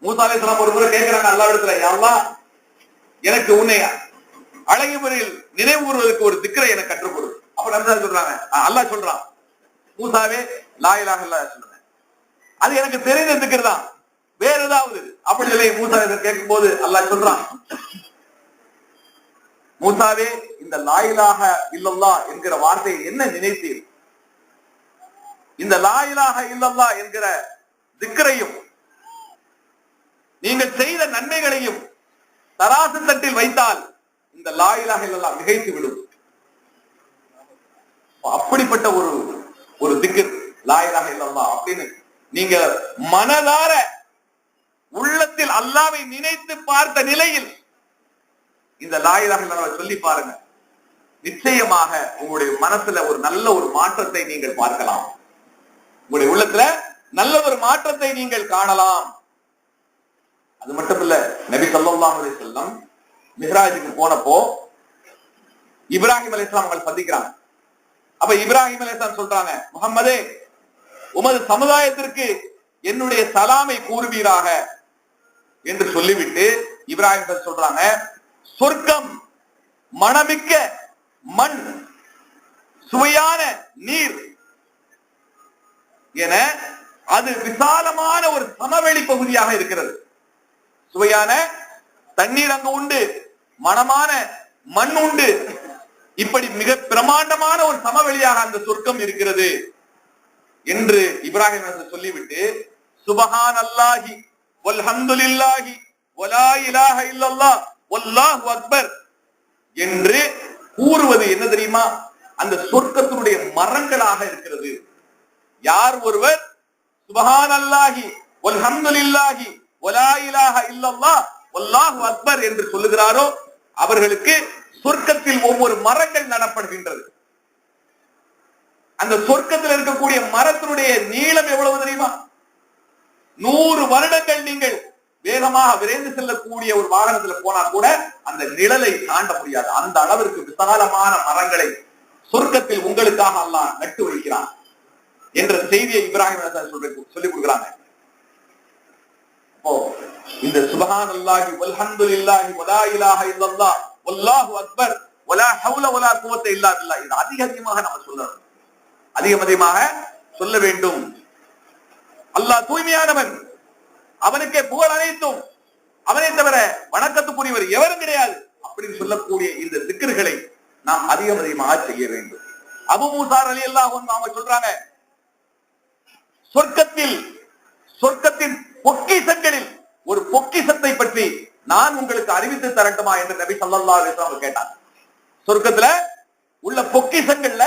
மூசா அலைஹிஸ்ஸலாம் ஒரு முறை கேட்கிறாங்க அல்லாஹ்விடத்துல, யா அல்லாஹ், எனக்கு உன்னை அழகிய முறையில் நினைவு கூறுவதற்கு ஒரு திக்ரை எனக்கு கற்றுக் கொடு. அப்ப நபி ஸல்லல்லாஹு அலைஹி வஸல்லம் சொல்றாங்க, அல்லாஹ் சொல்றான், மூசாவே லா இலாஹ இல்லல்லாஹ் சொல்லுங்க. அது எனக்கு தெரிந்த திக்ர் தான், வேற ஏதாவது அப்படி இல்லை. மூசா கேட்கும் போது அல்லாஹ் சொல்றான், மூசாவே இந்த லா இலாஹ இல்லல்லாஹ் என்கிற வார்த்தையை என்ன நினைத்தீர்? இந்த லா இலாஹ இல்லல்லாஹ் என்கிற திக்ரையும் நீங்கள் செய்த நன்மைகளையும் தராசு தட்டில் வைத்தால் இந்த லா இலாஹ இல்லல்லாஹ் மிகைத்து விடும். அப்படிப்பட்ட ஒரு திக்ர் லா இலாஹ இல்லல்லாஹ் அப்படின்னு நீங்க மனதார உள்ளத்தில் அல்லாஹ்வை நினைத்து பார்த்த நிலையில் இந்த லா இலாஹ இல்லல்லாஹ் சொல்லி பாருங்க. நிச்சயமாக உங்களுடைய மனசுல ஒரு நல்ல ஒரு மாற்றத்தை நீங்கள் பார்க்கலாம். உங்களுடைய உள்ளத்துல நல்ல ஒரு மாற்றத்தை நீங்கள் காணலாம். அது மட்டும் இல்ல, நபி ஸல்லல்லாஹு அலைஹி வஸல்லம் மிஹ்ராஜுக்கு போனப்போ இப்ராஹிம் அலைஹிஸ்ஸலாம் அவங்களை சந்திக்கிறாங்க. அப்ப இப்ராஹிம் அலைஹிஸ்ஸலாம் சொல்றாங்க, முஹம்மதே உமது சமுதாயத்திற்கு என்னுடைய சலாமை கூறுவீராக என்று சொல்லிவிட்டு இப்ராஹிம் சொல்றாங்க, சொர்க்கம் மணமிக்க மண், சுவையான நீர் என அது விசாலமான ஒரு சமவெளி பகுதியாக இருக்கிறது. சுவையான தண்ணீர் அங்கு உண்டு, மணமான மண் உண்டு, இப்படி மிக பிரமாண்டமான ஒரு சமவெளியாக அந்த சொர்க்கம் இருக்கிறது என்று இப்ராஹிம் சொல்லிவிட்டு சுபஹான் அல்லாஹி வல்ஹம்துலில்லாஹி வலா இலாஹ இல்லல்லாஹ் வல்லாஹு அக்பர் என்று கூறுவது என்ன தெரியுமா? அந்த சொர்க்கத்தினுடைய மரங்களாக இருக்கிறது. யார் ஒருவர் சுபஹான் அல்லாஹி வல்ஹம்துலில்லாஹி வலா இலாஹ இல்லல்லாஹ் வல்லாஹு அக்பர் என்று சொல்லுகிறாரோ அவர்களுக்கு சொர்க்கத்தில் ஒவ்வொரு மரங்கள் நடப்படுகின்றது. அந்த சொர்க்கத்தில் இருக்கக்கூடிய மரத்தினுடைய நீளம் எவ்வளவு தெரியுமா? 100 வருடங்கள் நீங்கள் வேகமாக விரைந்து செல்லக்கூடிய ஒரு வாகனத்துல போனா கூட அந்த நிழலை தாண்ட முடியாது. அந்த அளவிற்கு விசாலமான மரங்களை சொர்க்கத்தில் உங்களுக்காக அல்லாஹ் நட்டு வைக்கிறான் என்ற செய்தியை இப்ராஹிம் சொல்லிக் கொடுக்கிறாங்க. இந்த சுபஹான் அல்லாஹி வல்ஹம்துலில்லாஹி வலா இலாஹ இல்லல்லாஹ் வல்லாஹு அக்பர் வலா ஹவுல வலா குவத்த இல்லா பில்லாஹ், இது அதிகமாக நம்ம சொல்லணும், அதிகமாக சொல்ல வேண்டும். அல்லாஹ் தூய்மையானவன், அவனுக்கே புகழ் அனைத்தும், அவனை தவிர வணக்கத்துக்குரியவர் எவரும் கிடையாது அப்படின்னு சொல்லக்கூடிய இந்த திக்ர்களை நாம் அதிகமாக செய்ய வேண்டும். அபூ மூஸா ரலியல்லாஹு அன்ஹு அவங்க சொல்றாங்க, சொர்க்கத்தின் பொக்கிஷங்களில் ஒரு பொக்கிஷத்தை பற்றி நான் உங்களுக்கு அறிவித்து தரட்டுமா என்று நபி ஸல்லல்லாஹு அலைஹி வஸல்லம் கேட்டார். சொர்க்கத்துல உள்ள பொக்கிஷங்கள்ல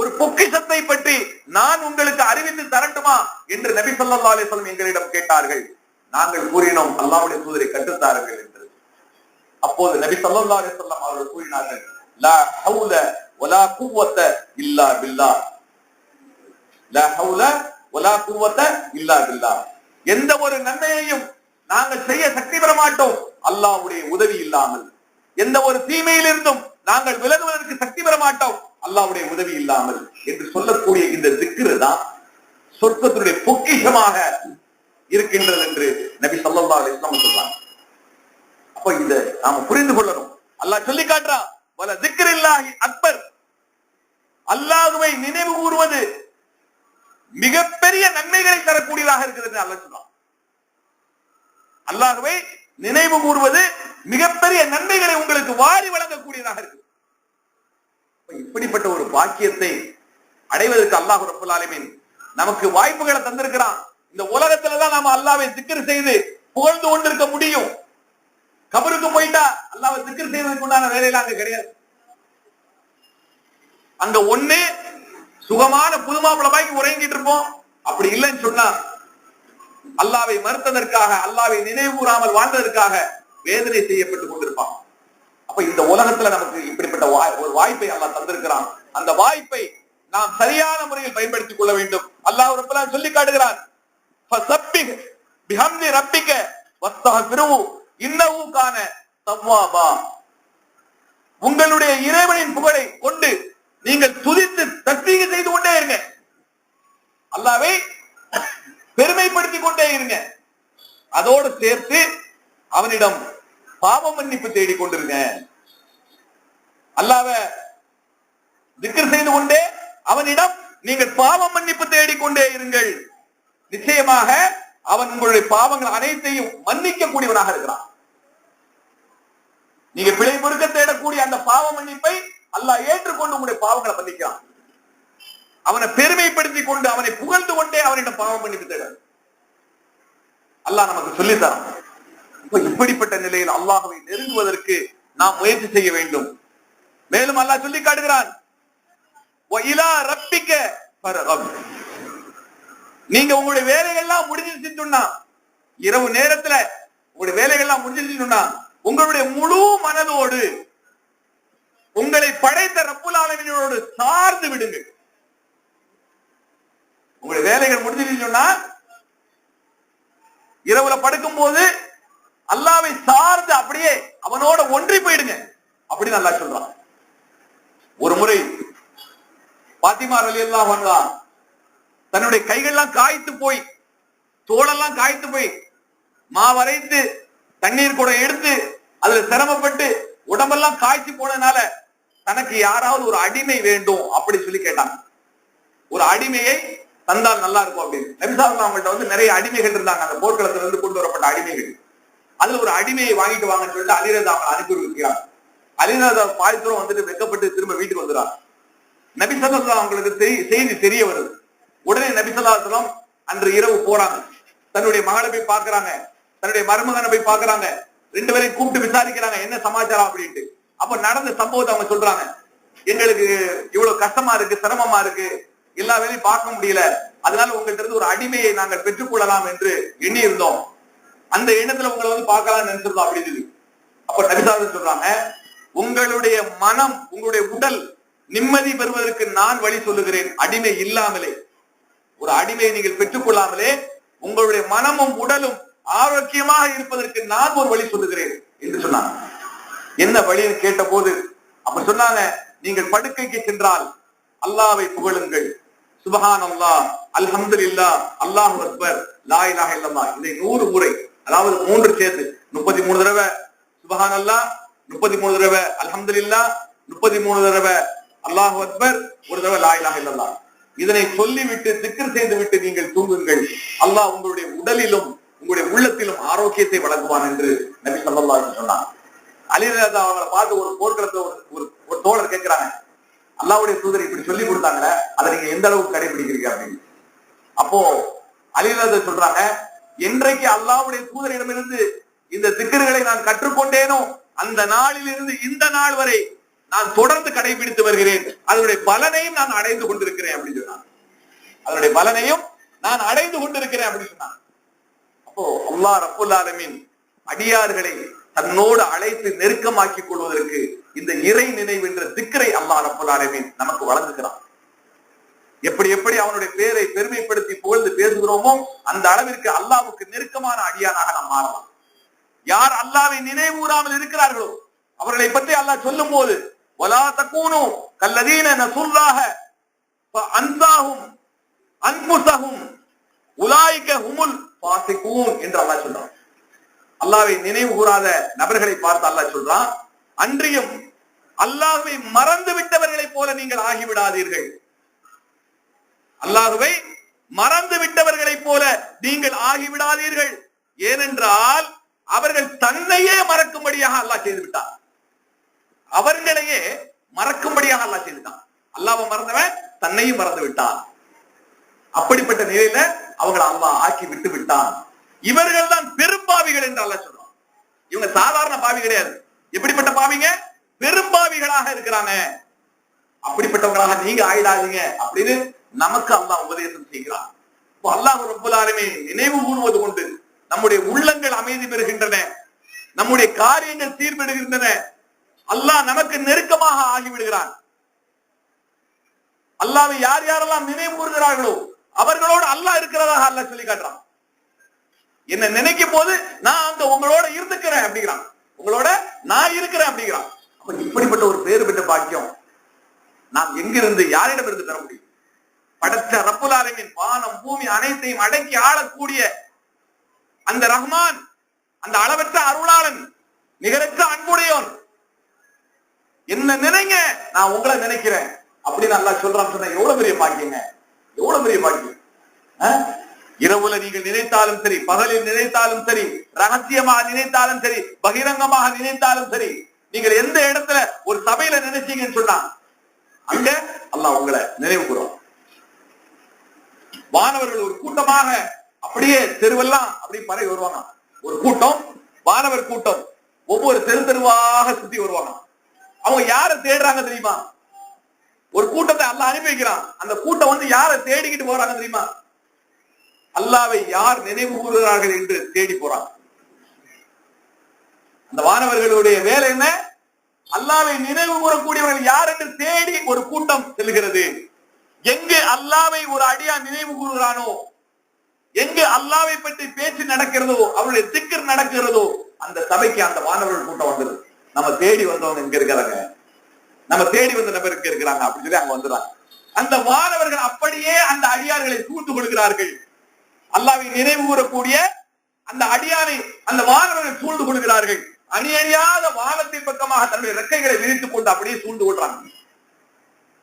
ஒரு பொக்கிஷத்தை பற்றி நான் உங்களுக்கு அறிவித்து தரட்டுமா என்று நபி ஸல்லல்லாஹு அலைஹி வஸல்லம் எங்களிடம் கேட்டார்கள். நாங்கள் கூறினோம், அல்லாஹ்வுடைய தூதரை கற்றுத்தாருங்கள் என்று. அப்போது நபி ஸல்லல்லாஹு அலைஹி வஸல்லம் அவர்கள் கூறினார்கள், லா ஹவுல வலா குவத்த இல்லா பில்லாஹ், லா ஹவுல வலா குவத்த இல்லா பில்லாஹ், எந்த ஒரு நன்மையையும் நாங்கள் செய்ய சக்தி பெற மாட்டோம் அல்லாஹ்வுடைய உதவி இல்லாமல், எந்த ஒரு தீமையிலிருந்தும் நாங்கள் விலகுவதற்கு சக்தி பெற மாட்டோம் அல்லாஹ்வுடைய உதவி இல்லாமல் என்று சொல்லக்கூடிய இந்த திக்ர் தான் சொர்க்கத்தினுடைய பொக்கிஷமாக இருக்கின்றது என்று நபி ஸல்லல்லாஹு அலைஹி வஸல்லம் சொல்றாங்க. அப்ப இத நாம புரிந்து கொள்ளணும். அல்லாஹ் சொல்லி காட்டுறான், வல திக்ரில்லாஹி அக்பர், அல்லாஹ்வை நினைவு கூறுவது மிகப்பெரிய நன்மைகளை தரக்கூடியதாக இருக்கிறது அல்லாஹ் சொல்றான். அல்லாஹ்வை நினைவு கூறுவது மிகப்பெரிய நன்மைகளை உங்களுக்கு வாரி வழங்கக்கூடியதாக இருக்கு. இப்படிப்பட்ட ஒரு பாக்கியத்தை அடைவதற்கு அல்லாஹ் ரப்பல் ஆலமீன் நமக்கு வாய்ப்புகளை தந்திருக்கிறான். இந்த உலகத்துலதான் நாம அல்லாஹ்வை திக்ர் செய்து புகழ்ந்து கொண்டிருக்க முடியும். கபருக்கு போயிட்டா அல்லாஹ்வை திக்ர் செய்வதற்கு உண்டான வேலையெல்லாம் அங்க கிடையாது. அங்க ஒண்ணு சுகமான புதுமாப்பிள பாய்க்கு உறங்கிட்டு இருப்போம், அப்படி இல்லைன்னு சொன்னா அல்லாஹ்வை மறுத்ததற்காக, அல்லாஹ்வை நினைவு கூறாமல் வாழ்ந்ததற்காக வேதனை செய்யப்பட்டு கொண்டிருப்பான். அப்ப இந்த உலகத்துல நமக்கு இப்படிப்பட்ட ஒரு வாய்ப்பை அல்லாஹ் தந்திருக்கிறான். அந்த வாய்ப்பை நாம் சரியான முறையில் பயன்படுத்திக் கொள்ள வேண்டும். அல்லாஹ் ரப்பல் ஆலமீன் சொல்லி காட்டுகிறான், ஃபஸப்பிஹ் பிஹம்தி ரப்பிக வஸ்தக்ஃபிருஹு இன்னஹு கான தவ்வாபா, உங்களுடைய இறைவனின் புகழை கொண்டு நீங்கள் துதித்து தஸ்பீஹ் செய்து கொண்டே இருங்க, அல்லாஹ்வை பெருமைப்படுத்திக் கொண்டே இருங்க, அதோடு சேர்த்து அவனிடம் பாவ மன்னிப்பு தேடிக் கொண்டிருங்க. அல்லாஹ்வை திக்ர் செய்து கொண்டே அவனிடம் நீங்கள் பாவ மன்னிப்பு தேடிக்கொண்டே இருங்கள். நிச்சயமாக அவன் உங்களுடைய பாவங்கள் அனைத்தையும் மன்னிக்க கூடியவனாக இருக்கிறான். நீங்க பிழை பொறுக்க தேடக்கூடிய அந்த பாவ மன்னிப்பை அல்லாஹ் ஏற்றுக்கொண்டு உங்களுடைய பாவங்களை மன்னிக்கிறான். அவனை பெருமைப்படுத்திக் கொண்டு அவனை புகழ்ந்து கொண்டே அவனிடம் பாவ மன்னிப்பு தேட அல்லாஹ் நமக்கு சொல்லித்தரான். இப்படிப்பட்ட நிலையில் அல்லாஹ்வை நெருங்குவதற்கு நாம் முயற்சி செய்ய வேண்டும். மேலும் அல்லாஹ் சொல்லி காட்டுகிறான், நீங்க உங்களுடைய வேலைகள்லாம் முடிஞ்சிருச்சுன்னா, இரவு நேரத்துல உங்களுடைய வேலைகள்லாம் முடிஞ்சிருச்சுன்னா உங்களுடைய முழு மனதோடு உங்களை படைத்த ரப்புல் ஆலமீனோடு சார்ந்து விடுங்கள். உங்களுடைய வேலைகள் முடிஞ்சிருச்சுன்னா இரவுல படுக்கும் போது அல்லாஹ்வை சார்ந்து அப்படியே அவனோட ஒன்றி போயிடுங்க அப்படின்னு அல்லாஹ் சொல்றான். ஒரு முறை பாத்திமா ரலியல்லாஹு அன்ஹா தன்னுடைய கைகள்லாம் காய்த்து போய் தோளெல்லாம் காய்த்து போய் மாவரைத்து தண்ணீர் கூட எடுத்து அதுல சிரமப்பட்டு உடம்பெல்லாம் காய்ச்சி போனதுனால தனக்கு யாராவது ஒரு அடிமை வேண்டும் அப்படி சொல்லி கேட்டாங்க. ஒரு அடிமையை தந்தால் நல்லா இருக்கும் அப்படின்னு. நபி ஸல்லல்லாஹு அலைஹி வஸல்லம் வந்து நிறைய அடிமைகள் இருந்தாங்க. அந்த போர்க்களத்துல இருந்து கொண்டு வரப்பட்ட அடிமைகள். அதுல ஒரு அடிமையை வாங்கிட்டு வாங்கன்னு சொல்லிட்டு அலி ரலியல்லாஹு அன்ஹு அனுப்பி வைக்கிறாங்க. அலி ரலியல்லாஹு அன்ஹு பாய்த்தூரம் வந்துட்டு வெக்கப்பட்டு திரும்ப வீட்டுக்கு வந்துறாங்க. நபி ஸல்லல்லாஹு அலைஹி வஸல்லம் அவங்களுக்கு செய்தி தெரிய வருது. உடனே நபி ஸல்லல்லாஹு அலைஹி வஸல்லம் அன்று இரவு போறாங்க. தன்னுடைய மகளை போய் பாக்குறாங்க, தன்னுடைய மருமகனை போய் பாக்குறாங்க. ரெண்டு பேரையும் கூப்பிட்டு விசாரிக்கிறாங்க என்ன சமாச்சாரம் அப்படின்ட்டு. அப்ப நடந்த சம்பவத்தை அவங்க சொல்றாங்க, எங்களுக்கு இவ்வளவு கஷ்டமா இருக்கு, சிரமமா இருக்கு, எல்லா வேலையும் பார்க்க முடியல, அதனால உங்கள்கிட்ட இருந்து ஒரு அடிமையை நாங்கள் பெற்றுக் கொள்ளலாம் என்று எண்ணி இருந்தோம். அந்த எண்ணத்துல உங்களை வந்து பார்க்கலாம் நினைச்சிருந்தோம் அப்படின்னு சொல்லி. அப்ப நபி ஸல்லல்லாஹு அலைஹி வஸல்லம் சொல்றாங்க, உங்களுடைய மனம் உங்களுடைய உடல் நிம்மதி பெறுவதற்கு நான் வழி சொல்லுகிறேன். அடிமை இல்லாமலே, ஒரு அடிமையை நீங்கள் பெற்றுக் கொள்ளாமலே உங்களுடைய மனமும் உடலும் ஆரோக்கியமாக இருப்பதற்கு நான் ஒரு வழி சொல்லுகிறேன் என்று சொன்னாங்க. என்ன வழின்னு கேட்ட போது அப்ப சொன்னாங்க, நீங்கள் படுக்கைக்கு சென்றால் அல்லாஹ்வை புகழுங்கள். சுப்ஹானல்லாஹ், அல்ஹம்துலில்லாஹ், அல்லாஹு அக்பர், லா இலாஹ இல்லல்லாஹ், இதை 100 முறை, அதாவது 3 சேர்த்து 33 தடவை சுப்ஹானல்லாஹ், 33 தடவை அல்ஹம்துலில்லாஹ், 33 தடவை அல்லாஹு அக்பர், ஒரு தடவை லா இலாஹ இல்லல்லாஹ். இதனை சொல்லிவிட்டு திக்ர் செய்து விட்டு நீங்கள் தூங்குங்கள். அல்லாஹ் உங்களுடைய உடலிலும் உங்களுடைய உள்ளத்திலும் ஆரோக்கியத்தை வழங்குவான் என்று நபி ஸல்லல்லாஹு அலைஹி வஸல்லம் சொன்னாங்க. அலி ரலியல்லாஹு அவங்களை பார்த்து ஒரு போர்க்களத்துல ஒரு தோழர் கேட்கிறாங்க, அல்லாஹ்வுடைய தூதர் இப்படி சொல்லி கொடுத்தாங்களே, அதை நீங்க எந்த அளவுக்கு கடைபிடிக்கிறீங்க அப்படின்னு. அப்போ அலி ரலியல்லாஹு சொல்றாங்க, என்றைக்கு அல்லாஹ்வுடைய தூதரிடமிருந்து இந்த திக்ர்களை நான் கற்றுக்கொண்டேனோ அந்த நாளில் இருந்து இந்த நாள் வரை நான் தொடர்ந்து கடைபிடித்து வருகிறேன். அதனுடைய பலனையும் நான் அடைந்து கொண்டிருக்கிறேன் அப்படின்னு சொன்னாங்க. அதனுடைய பலனையும் நான் அடைந்து கொண்டிருக்கிறேன் அப்படின்னு சொன்னாங்க. அப்போ அல்லாஹ் ரப்புல் ஆலமீன் அடியார்களை தன்னோடு அழைத்து நெருக்கமாக்கிக் கொள்வதற்கு இந்த இறை நினைவு என்ற திக்ரை அல்லாஹ் ரப்புல் ஆலமீன் நமக்கு வழங்குகிறான். எப்படி எப்படி அவனுடைய பேரை பெருமைப்படுத்தி புகழ்ந்து பேசுகிறோமோ அந்த அளவிற்கு அல்லாஹ்வுக்கு நெருக்கமான அடியானாக நாம் மாறலாம். யார் அல்லாஹ்வை நினைவூராமல் இருக்கிறார்களோ அவர்களை பற்றி அல்லாஹ் சொல்லும் போது, வலா தகூனு கல்லதீன நஸுல்லாஹ ஃபஅன்ஸாஹும் அன்ஃபுஸஹும் உலாயிக ஹுமுல் ஃபாஸிகூன் என்று அல்லாஹ் சொல்றான். அல்லாஹ்வை நினைவு கூறாத நபர்களை பார்த்து அல்லாஹ் சொல்றான், அன்றியும் அல்லாஹ்வை மறந்து விட்டவர்களை போல நீங்கள் ஆகிவிடாதீர்கள். அல்லாஹ்வை மறந்து விட்டவர்களை போல நீங்கள் ஆகிவிடாதீர்கள். ஏனென்றால் அவர்கள் தன்னையே மறக்கும்படியாக அல்லாஹ் செய்து விட்டார். அவர்களையே மறக்கும்படியாக அல்லாஹ் செய்துட்டான். அல்லாஹ்வை மறந்தவன் தன்னையும் மறந்து விட்டான். அப்படிப்பட்ட நிலையில அவங்களை அல்லாஹ் ஆக்கி விட்டு விட்டான். இவர்கள் தான் பெரும்பாவிகள் என்று அல்லாஹ் சொல்றான். இவங்க சாதாரண பாவி கிடையாது. எப்படிப்பட்ட பாவிங்க? பெரும்பாவிகளாக இருக்கிறாங்க. அப்படிப்பட்டவங்களாக நீங்க ஆயிடாதீங்க அப்படின்னு நமக்கு அல்லாஹ் உபதேசம் செய்கிறான். அல்லாஹ் ரப்புல் ஆலமீன் நினைவு கூறுவது கொண்டு நம்முடைய உள்ளங்கள் அமைதி பெறுகின்றன, நம்முடைய காரியங்கள் சீர்படுகின்றன, அல்லாஹ் நமக்கு நெருக்கமாக ஆகிவிடுகிறான். அல்லாஹ்வை யார் யாரெல்லாம் நினைவு கூறுகிறார்களோ அவர்களோடு அல்லாஹ் இருக்கிறதாக அல்லாஹ் சொல்லி காட்டுறான். என்ன நினைக்கும் போது நான் அங்க உங்களோட இருந்துக்கிறேன் அப்படிங்கிறான், உங்களோட நான் இருக்கிறேன் அப்படிங்கிறான். அப்ப இப்படிப்பட்ட ஒரு பேறு பெற்ற பாக்கியம் நாம் எங்கிருந்து யாரிடம் இருந்து பெற முடியும்? படைத்த ரப்புல் ஆலமீன் வானம் பூமி அனைத்தையும் அடக்கி ஆளக்கூடிய அந்த ரஹ்மான், அந்த அளவற்ற அருளாளன், நிகரற்ற அன்புடையோன், என்ன நினைங்க நான் உங்களை நினைக்கிறேன், அப்படின்னு அல்லாஹ் சொல்றான்னு சொன்னா எவ்வளவு பெரிய பாக்கியங்க, எவ்வளவு பெரிய பாக்கியம். இரவுல நீங்கள் நினைத்தாலும் சரி, பகலில் நினைத்தாலும் சரி, ரகசியமாக நினைத்தாலும் சரி, பகிரங்கமாக நினைத்தாலும் சரி, நீங்கள் எந்த இடத்துல ஒரு சபையில நினைச்சீங்கன்னு சொன்னா அங்க அல்லாஹ் உங்களை நினைவு கூறும். வானவர்கள் ஒரு கூட்டமாக அப்படியே தெருவெல்லாம் அப்படியே பரவி வருவாங்க. ஒரு கூட்டம், வானவர் கூட்டம் ஒவ்வொரு தெருவாக சுத்தி வருவாங்க. அவங்க யாரை தேடுறாங்க தெரியுமா? ஒரு கூட்டத்தை அல்லாஹ் அனுப்பி வைக்கிறான். அந்த கூட்டம் வந்து யாரை தேடிக்கிட்டு போறாங்க தெரியுமா? அல்லாஹ்வை யார் நினைவு கூறுகிறார்கள் என்று தேடி போறாங்க. அந்த வானவர்களுடைய வேலை என்ன? அல்லாஹ்வை நினைவு கூறக்கூடியவர்கள் யார் என்று தேடி ஒரு கூட்டம் செல்கிறது. எங்கு அல்லாஹ்வை ஒரு அடியா நினைவு கூறுகிறானோ, எங்கு அல்லாஹ்வை பற்றி பேச்சு நடக்கிறதோ, அவருடைய திக்ர் நடக்கிறதோ, அந்த சபைக்கு அந்த வானவர்கள் கூட்டம் வந்துருது. நம்ம தேடி வந்தவங்க இங்க இருக்கிறாங்க, நம்ம தேடி வந்த நபர் இங்க இருக்கிறாங்க அப்படின்னு சொல்லி அங்க வந்துடுறாங்க. அந்த வானவர்கள் அப்படியே அந்த அடியார்களை சூழ்ந்து கொள்கிறார்கள். அல்லாஹ்வை நினைவு கூறக்கூடிய அந்த அடியாரை அந்த வானவர்கள் சூழ்ந்து கொள்கிறார்கள். அணி அணியாத வானத்தின் பக்கமாக தன்னுடைய ரெக்கைகளை விரித்துக் கொண்டு அப்படியே சூழ்ந்து கொள்றாங்க.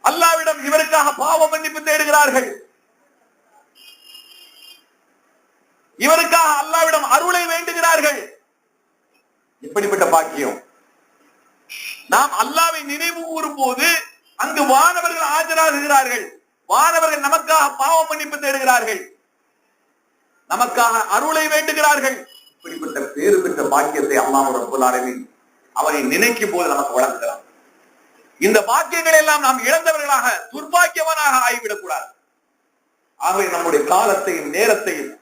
அல்லாஹ்விடம் இவருக்காக பாவ மன்னிப்பு தேடுகிறார்கள். இவருக்காக அல்லாஹ்விடம் அருளை வேண்டுகிறார்கள். இப்படிப்பட்ட பாக்கியம். நாம் அல்லாஹ்வை நினைவு கூறும் போது அங்கு வானவர்கள் ஆஜராகிறார்கள். வானவர்கள் நமக்காக பாவ மன்னிப்பு தேடுகிறார்கள், நமக்காக அருளை வேண்டுகிறார்கள். இப்படிப்பட்ட பேறு பெற்ற பாக்கியத்தை அல்லாஹ் ரப்பல் ஆலமீன் அவரை நினைக்கும் போது நமக்கு வழங்குகிறார். இந்த பாக்கியங்களை எல்லாம் நாம் இழந்தவர்களாக, துர்பாக்கியவனாக ஆகிவிடக் கூடாது. ஆகவே நம்முடைய காலத்தையும் நேரத்தையும்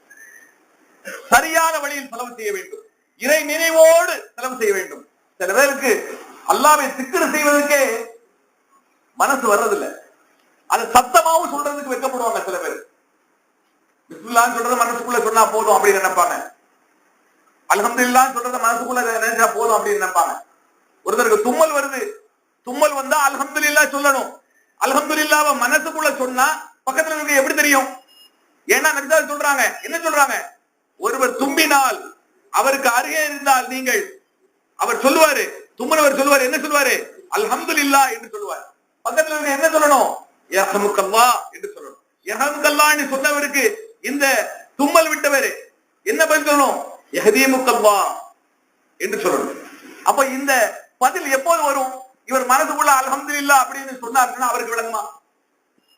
சரியான வழியில் செலவு செய்ய வேண்டும். இறை நினைவோடு செலவு செய்ய வேண்டும். சில பேருக்கு அல்லாஹ்வை திக்ர் செய்வதற்கே மனசு வர்றதில்லை. அது சத்தமாவும் சொல்றதுக்கு வெட்கப்படுவாங்க. சில பேர் பிஸ்மில்லாஹ் சொல்றத மனசுக்குள்ள சொன்னா போதும் அப்படின்னு நினைப்பாங்க. அல்ஹம்துலில்லாஹ் சொல்றத மனசுக்குள்ள நினைச்சா போதும் அப்படின்னு நினைப்பாங்க. ஒருத்தருக்கு தும்மல் வருது, தும்மல் வந்தா அல்ஹம்துலில்லாஹ் சொல்லணும். அல்ஹம்துலில்லாஹ்வை மனசுக்குள்ள சொன்னா பக்கத்துல இருக்க எப்படி தெரியும்? ஏன்னா நபிகள் சொல்றாங்க, என்ன சொல்றாங்க? ஒருவர் தும்பினால் அவருக்கு அருகே இருந்தால் நீங்கள், அவர் சொல்லுவாரு, தும்மனவர் சொல்லுவாரு, என்ன சொல்லுவாரு? அல்ஹம்துலில்லாஹ் என்று சொல்லுவார். பக்கத்துல இருக்க என்ன சொல்லணும்? யர்ஹமுக்கல்லாஹ் என்று சொல்லணும். யர்ஹமுக்கல்லாஹ் என்று சொன்னவருக்கு இந்த தும்மல் விட்டவர் என்ன பதில் சொல்லணும்? யஹ்தீமுக்கல்லாஹ் என்று சொல்லணும். அப்ப இந்த பதில் எப்போது வரும்? இவர் மனசுக்குள்ள அல்ஹம்துலில்லாஹ் அப்படின்னு சொன்னாருன்னா அவருக்கு விளங்குமா?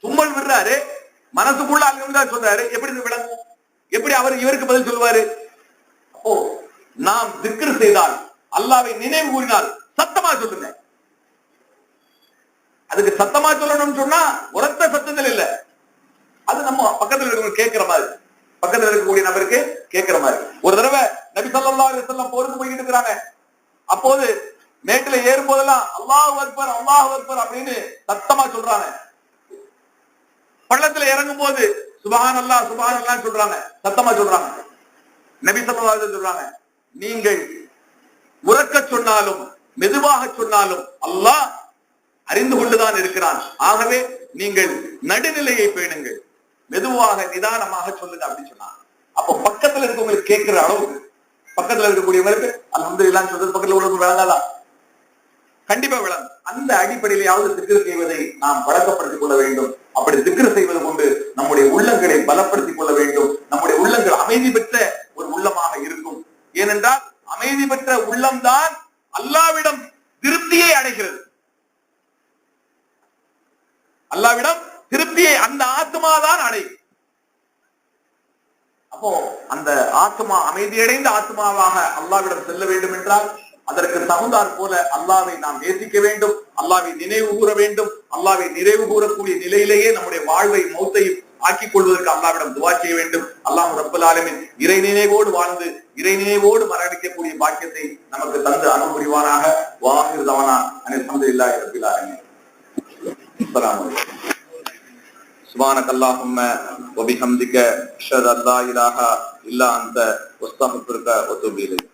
தும்மல் விடுறாரு, மனசுக்குள்ள அல்ஹம்துலில்லாஹ் சொல்றாரு, எப்படி விளங்கும்? எப்படி அவர் இவருக்கு பதில் சொல்லுவாரு? அப்போ நாம் திக்ர் செய்தால், அல்லாஹ்வை நினைவு கூறினால் சத்தமா சொல்லுங்க. அதுக்கு சத்தமா சொல்லணும்னு சொன்னா உரத்த சத்தத்தில் இல்ல, அது நம்ம பக்கத்துல இருக்கவங்க கேட்கிற மாதிரி, பக்கத்துல இருக்கக்கூடிய நபருக்கு கேட்கிற மாதிரி. ஒரு தடவை நபி ஸல்லல்லாஹு அலைஹி வஸல்லம் போருக்கு போயிட்டு இருக்கிறாங்க. அப்போது மேட்டுல ஏறும் போதெல்லாம் அல்லாஹு அக்பர் அல்லாஹு அக்பர் அப்படின்னு சத்தமா சொல்றாங்க. பள்ளத்துல இறங்கும் போது சுப்ஹானல்லாஹ் சுப்ஹானல்லாஹ் சொல்றாங்க, சத்தமா சொல்றாங்க. நபி ஸல்லல்லாஹு அலைஹி வஸல்லம் சொல்றாங்க, நீங்கள் உரக்க சொன்னாலும் மெதுவாக சொன்னாலும் அல்லாஹ் அறிந்து கொண்டுதான் இருக்கிறான். ஆகவே நீங்கள் நடுநிலையை பேணுங்கள், மெதுவாக நிதானமாக சொல்லுங்க அப்படின்னு சொன்னாங்க. அப்போ பக்கத்துல இருக்கவங்களுக்கு கேட்கிற அளவுக்கு, பக்கத்துல இருக்கக்கூடியவங்களுக்கு அல்ஹம்துலில்லாஹ் சொல்றது பக்கத்துல உள்ளவங்க விளங்காதா? கண்டிப்பா விளங்கும். அந்த அடிப்படையிலாவது திக்ர் செய்வதை நாம் பழக்கப்படுத்திக் கொள்ள வேண்டும். அப்படி திக்ர் செய்வது கொண்டு நம்முடைய உள்ளங்களை பலப்படுத்திக் கொள்ள வேண்டும். நம்முடைய உள்ளங்கள் அமைதி பெற்ற ஒரு உள்ளமாக இருக்கும். ஏனென்றால் அமைதி பெற்ற உள்ளம்தான் அல்லாஹ்விடம் திருப்தியை அடைகிறது. அல்லாஹ்விடம் திருப்தியை அந்த ஆத்மாதான் அடையும். அப்போ அந்த ஆத்மா அமைதியடைந்த ஆத்மாவாக அல்லாஹ்விடம் செல்ல வேண்டும் என்றால் அதற்கு தகுந்தாற் போல அல்லாஹ்வை நாம் நேசிக்க வேண்டும், அல்லாஹ்வை நினைவு கூற வேண்டும். அல்லாஹ்வை நிறைவு கூறக்கூடிய நிலையிலேயே நம்முடைய வாழ்வை மௌத்தையும் ஆக்கிக் கொள்வதற்கு அல்லாஹ்விடம் துஆ செய்ய வேண்டும். அல்லாஹ் ரப்பல் ஆலமீன் இறை நினைவோடு வாழ்ந்து இறை நினைவோடு மரணிக்கக்கூடிய பாக்கியத்தை நமக்கு தந்து அருள் புரிவானாக. வாஹிர் தவானா அல்ஹம்துலில்லாஹி ரப்பில் ஆலமீன். அஸ்ஸலாமு அலைக்கும். சுப்ஹானக்கல்லாஹும்ம வ பிஹம்திக அஷ்ஹது அல்லா இலாஹா இல்லா அன்த அஸ்தக்ஃபிருக வ அத்தூபு இலைக்.